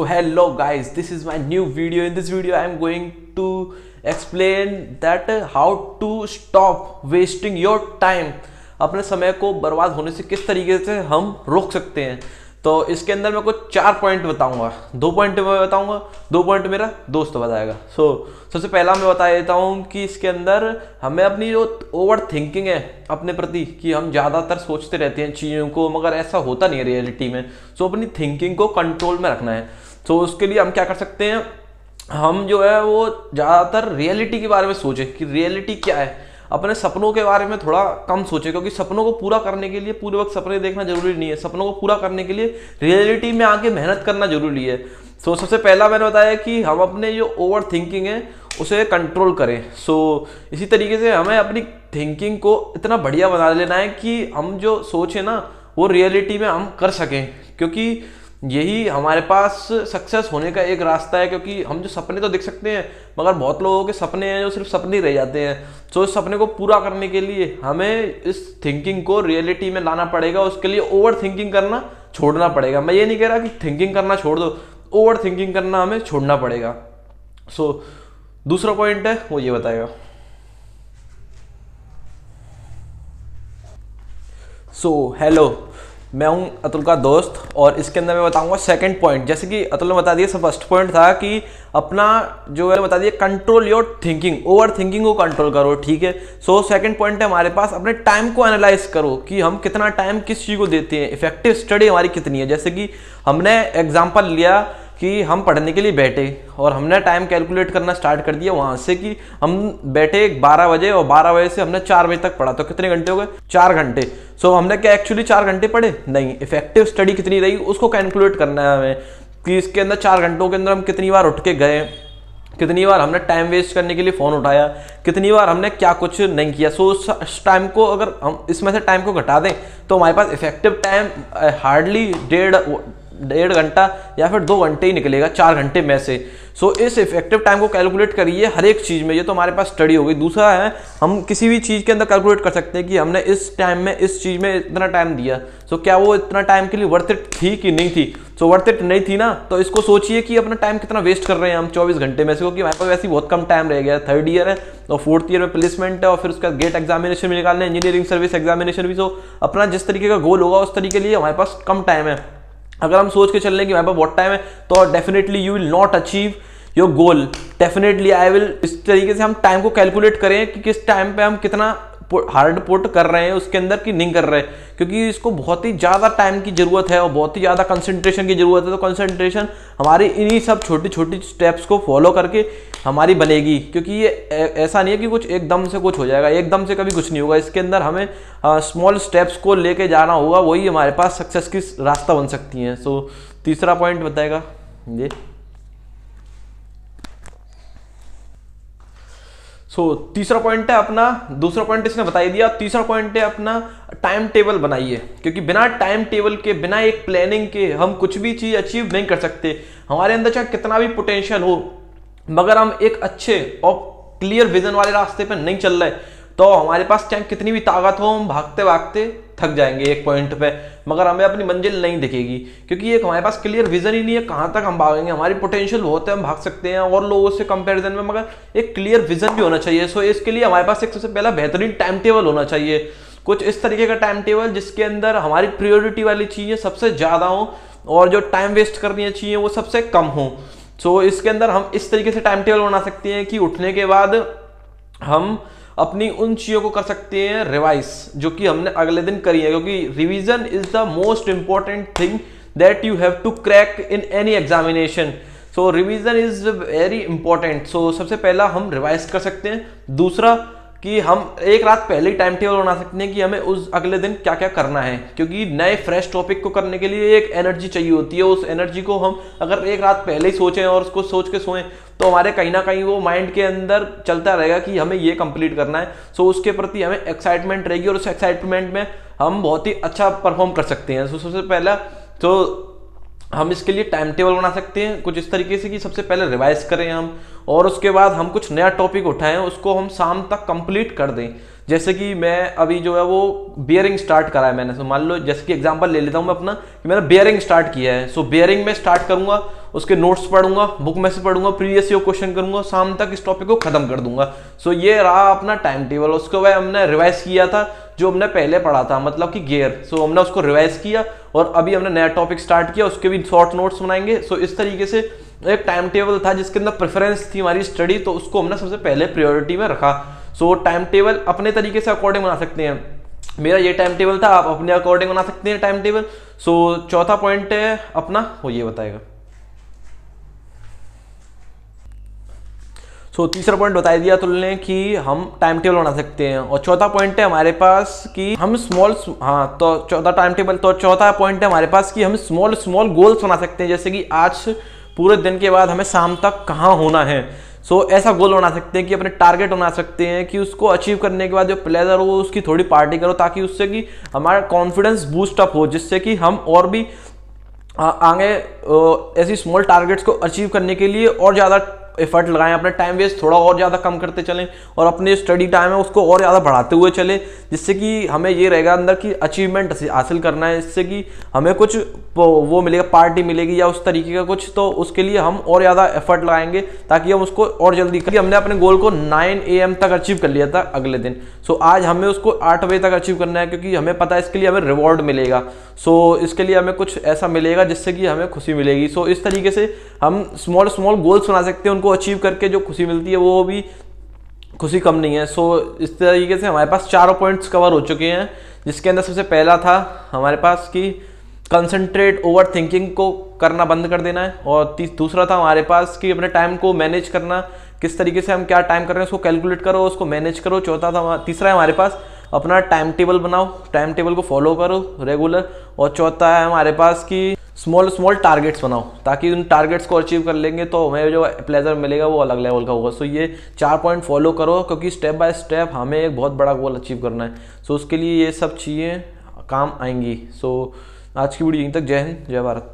So hello guys, this is my new video. In this video I am going to explain that how to stop wasting your time. अपने समय को बर्बाद होने से किस तरीके से हम रोक सकते हैं। तो इसके अंदर मैं कुछ 4 पॉइंट बताऊंगा। 2 पॉइंट मैं बताऊंगा, 2 पॉइंट मेरा दोस्त बताएगा। सबसे पहला मैं बता देता हूं कि इसके अंदर हमें अपनी जो ओवर थिंकिंग है अपने प्रति, कि हम ज़्यादातर सोचते रहते हैं चीज़ों को, मगर ऐसा होता नहीं है रियलिटी में। अपनी थिंकिंग को कंट्रोल में रखना है। उसके लिए हम क्या कर सकते हैं, हम जो है वो ज़्यादातर रियलिटी के बारे में सोचें कि रियलिटी क्या है। अपने सपनों के बारे में थोड़ा कम सोचें, क्योंकि सपनों को पूरा करने के लिए पूरे वक्त सपने देखना जरूरी नहीं है। सपनों को पूरा करने के लिए रियलिटी में आके मेहनत करना जरूरी है। सबसे पहला मैंने बताया कि हम अपने जो ओवर थिंकिंग है उसे कंट्रोल करें। इसी तरीके से हमें अपनी थिंकिंग को इतना बढ़िया बना लेना है कि हम जो सोचें ना वो रियलिटी में हम कर सकें, क्योंकि यही हमारे पास सक्सेस होने का एक रास्ता है। क्योंकि हम जो सपने तो देख सकते हैं, मगर बहुत लोगों के सपने हैं जो सिर्फ सपने ही रह जाते हैं। इस सपने को पूरा करने के लिए हमें इस थिंकिंग को रियलिटी में लाना पड़ेगा। उसके लिए ओवर थिंकिंग करना छोड़ना पड़ेगा। मैं ये नहीं कह रहा कि थिंकिंग करना छोड़ दो, ओवर थिंकिंग करना हमें छोड़ना पड़ेगा। दूसरा पॉइंट है वो ये बताएगा। हेलो, मैं हूं अतुल का दोस्त, और इसके अंदर मैं बताऊंगा सेकंड पॉइंट। जैसे कि अतुल ने बता दिया, फर्स्ट पॉइंट था कि अपना जो है बता दिया control your thinking, over thinking को कंट्रोल करो, ठीक है। सेकंड पॉइंट है हमारे पास अपने टाइम को एनालाइज करो कि हम कितना टाइम किस चीज़ को देते हैं, इफेक्टिव स्टडी हमारी कितनी है। जैसे कि हमने एग्जाम्पल लिया कि हम पढ़ने के लिए बैठे और हमने टाइम कैलकुलेट करना स्टार्ट कर दिया वहां से कि हम बैठे 12 बजे और 12 बजे से हमने 4 बजे तक पढ़ा, तो कितने घंटे हो गए? 4 घंटे। हमने क्या एक्चुअली 4 घंटे पढ़े? नहीं। इफेक्टिव स्टडी कितनी रही उसको कैलकुलेट करना है हमें, कि इसके अंदर 4 घंटों के अंदर हम कितनी बार उठ के गए, कितनी बार हमने टाइम वेस्ट करने के लिए फोन उठाया, कितनी बार हमने क्या कुछ नहीं किया। उस टाइम को अगर हम इसमें से टाइम को घटा दें तो हमारे पास इफेक्टिव टाइम हार्डली 1.5 घंटा या फिर 2 घंटे ही निकलेगा 4 घंटे में से। इस इफेक्टिव टाइम को कैलकुलेट करिए हर एक चीज में। ये तो हमारे पास स्टडी हो गई। दूसरा है, हम किसी भी चीज के अंदर कैलकुलेट कर सकते हैं कि हमने इस टाइम में इस चीज में इतना टाइम दिया, क्या वो इतना टाइम के लिए वर्थ इट थी कि नहीं थी। वर्थ इट नहीं थी ना, तो इसको सोचिए कि अपना टाइम कितना वेस्ट कर रहे हैं हम 24 घंटे में से, क्योंकि हमारे पास वैसे बहुत कम टाइम रह गया। 3rd ईयर है और 4th ईयर में प्लेसमेंट है, और फिर उसका गेट एग्जामिनेशन भी निकालना है, इंजीनियरिंग सर्विस एग्जामिनेशन भी। अपना जिस तरीके का गोल होगा उस तरीके के लिए हमारे पास कम टाइम है। अगर हम सोच के चल रहे कि हमारे पास बहुत टाइम है, तो definitely you will not achieve your goal. Definitely I will. इस तरीके से हम टाइम को कैलकुलेट करें कि किस टाइम पे हम कितना हार्ड पुट कर रहे हैं उसके अंदर कि नहीं कर रहे, क्योंकि इसको बहुत ही ज़्यादा टाइम की ज़रूरत है और बहुत ही ज़्यादा कंसंट्रेशन की ज़रूरत है। तो कंसंट्रेशन हमारी इन्हीं सब छोटी छोटी स्टेप्स को फॉलो करके हमारी बनेगी, क्योंकि ये ऐसा नहीं है कि कुछ एकदम से कुछ हो जाएगा। एकदम से कभी कुछ नहीं होगा। इसके अंदर हमें स्मॉल स्टेप्स को लेके जाना होगा, वही हमारे पास सक्सेस की रास्ता बन सकती है। तीसरा पॉइंट बताएगा ये। तीसरा पॉइंट है अपना, दूसरा पॉइंट इसने बता ही दिया। तीसरा पॉइंट है अपना टाइम टेबल बनाइए, क्योंकि बिना टाइम टेबल के, बिना एक प्लानिंग के हम कुछ भी चीज अचीव नहीं कर सकते। हमारे अंदर चाहे कितना भी पोटेंशियल हो, मगर हम एक अच्छे और क्लियर विजन वाले रास्ते पर नहीं चल रहे, तो हमारे पास चाहे कितनी भी ताकत हो, हम भागते भागते थक जाएंगे एक पॉइंट पे, मगर हमें अपनी मंजिल नहीं दिखेगी, क्योंकि एक हमारे पास क्लियर विजन ही नहीं है कहाँ तक हम भागेंगे। हमारी पोटेंशियल बहुत है, हम भाग सकते हैं और लोगों से कंपैरिजन में, मगर एक क्लियर विजन भी होना चाहिए। इसके लिए हमारे पास एक सबसे पहला बेहतरीन टाइम टेबल होना चाहिए। कुछ इस तरीके का टाइम टेबल जिसके अंदर हमारी प्रायोरिटी वाली चीजें सबसे ज्यादा हो और जो टाइम वेस्ट करनी चाहिए वो सबसे कम हो। इसके अंदर हम इस तरीके से टाइम टेबल बना सकते हैं कि उठने के बाद हम अपनी उन चीज़ों को कर सकते हैं रिवाइज जो कि हमने अगले दिन करी है, क्योंकि revision is the most important thing that you have to crack in any examination. Revision is very important. सबसे पहला हम रिवाइज कर सकते हैं। दूसरा कि हम एक रात पहले ही टाइम टेबल बना सकते हैं कि हमें उस अगले दिन क्या क्या करना है, क्योंकि नए फ्रेश टॉपिक को करने के लिए एक एनर्जी चाहिए होती है। उस एनर्जी को हम अगर एक रात पहले ही सोचें और उसको सोच के सोएं, तो हमारे कहीं ना कहीं वो माइंड के अंदर चलता रहेगा कि हमें ये कंप्लीट करना है। उसके प्रति हमें एक्साइटमेंट रहेगी और उस एक्साइटमेंट में हम बहुत ही अच्छा परफॉर्म कर सकते हैं। सबसे पहला हम इसके लिए टाइम टेबल बना सकते हैं कुछ इस तरीके से कि सबसे पहले रिवाइज करें हम, और उसके बाद हम कुछ नया टॉपिक उठाएं, उसको हम शाम तक कंप्लीट कर दें। जैसे कि मैं अभी जो है वो बियरिंग स्टार्ट करा है मैंने, मान लो जैसे कि एग्जांपल ले लेता हूं मैं अपना कि मैंने बियरिंग स्टार्ट किया है। बियरिंग में स्टार्ट करूंगा उसके नोट्स पढ़ूंगा, बुक में से पढ़ूंगा, प्रीवियस ईयर क्वेश्चन करूंगा, शाम तक इस टॉपिक को खत्म कर दूंगा। सो ये रहा अपना टाइम टेबल। उसके बाद हमने रिवाइज किया था जो हमने पहले पढ़ा था, मतलब कि गियर। सो हमने उसको रिवाइज किया और अभी हमने नया टॉपिक स्टार्ट किया, उसके भी शॉर्ट नोट्स बनाएंगे। सो इस तरीके से एक टाइम टेबल था जिसके अंदर प्रेफरेंस थी हमारी स्टडी, तो उसको हमने सबसे पहले प्रायोरिटी में रखा। सो टाइम टेबल अपने तरीके से अकॉर्डिंग बना सकते हैं। मेरा ये टाइम टेबल था, आप अपने अकॉर्डिंग बना सकते हैं टाइम टेबल। सो चौथा पॉइंट है अपना, वो ये बताएगा। सो तीसरा पॉइंट बता दिया तुमने कि हम टाइम टेबल बना सकते हैं। और चौथा पॉइंट है हमारे पास कि हम तो चौथा टाइम टेबल, तो चौथा पॉइंट है हमारे पास कि हम स्मॉल गोल्स बना सकते हैं। जैसे कि आज पूरे दिन के बाद हमें शाम तक कहाँ होना है। ऐसा गोल बना सकते हैं कि अपने टारगेट बना सकते हैं कि उसको अचीव करने के बाद जो प्लेजर हो उसकी थोड़ी पार्टी करो, ताकि उससे कि हमारा कॉन्फिडेंस बूस्ट अप हो, जिससे कि हम और भी आगे ऐसी स्मॉल टारगेट्स को अचीव करने के लिए और ज़्यादा एफर्ट लगाएं, अपना टाइम वेस्ट थोड़ा और ज़्यादा कम करते चलें और अपने स्टडी टाइम है उसको और ज़्यादा बढ़ाते हुए चलें, जिससे कि हमें ये रहेगा अंदर की अचीवमेंट हासिल करना है, इससे कि हमें कुछ वो मिलेगा, पार्टी मिलेगी या उस तरीके का कुछ। तो उसके लिए हम और ज़्यादा एफर्ट लगाएंगे ताकि हम उसको और जल्दी करें। हमने अपने गोल को 9 AM तक अचीव कर लिया था अगले दिन। आज हमें उसको 8 बजे तक अचीव करना है, क्योंकि हमें पता है इसके लिए हमें रिवॉर्ड मिलेगा। इसके लिए हमें कुछ ऐसा मिलेगा जिससे कि हमें खुशी मिलेगी। इस तरीके से हम स्मॉल गोल्स बना सकते हैं, उनको अचीव करके जो खुशी मिलती है वो भी खुशी कम नहीं है। इस तरीके से हमारे पास चारों पॉइंट्स कवर हो चुके हैं, जिसके अंदर सबसे पहला था हमारे पास कि कंसंट्रेट ओवर थिंकिंग को करना बंद कर देना है, और दूसरा था हमारे पास कि अपने टाइम को मैनेज करना, किस तरीके से हम क्या टाइम कर रहे हैं उसको कैलकुलेट करो, उसको मैनेज करो। तीसरा है हमारे पास अपना टाइम टेबल बनाओ, टाइम टेबल को फॉलो करो रेगुलर। और चौथा है हमारे पास कि स्मॉल टारगेट्स बनाओ, ताकि उन टारगेट्स को अचीव कर लेंगे तो हमें जो प्लेजर मिलेगा वो अलग लेवल का होगा। ये 4 पॉइंट फॉलो करो, क्योंकि स्टेप बाय स्टेप हमें एक बहुत बड़ा गोल अचीव करना है। उसके लिए ये सब चीज़ें काम आएंगी। आज की वीडियो यहीं तक। जय हिंद, जय भारत।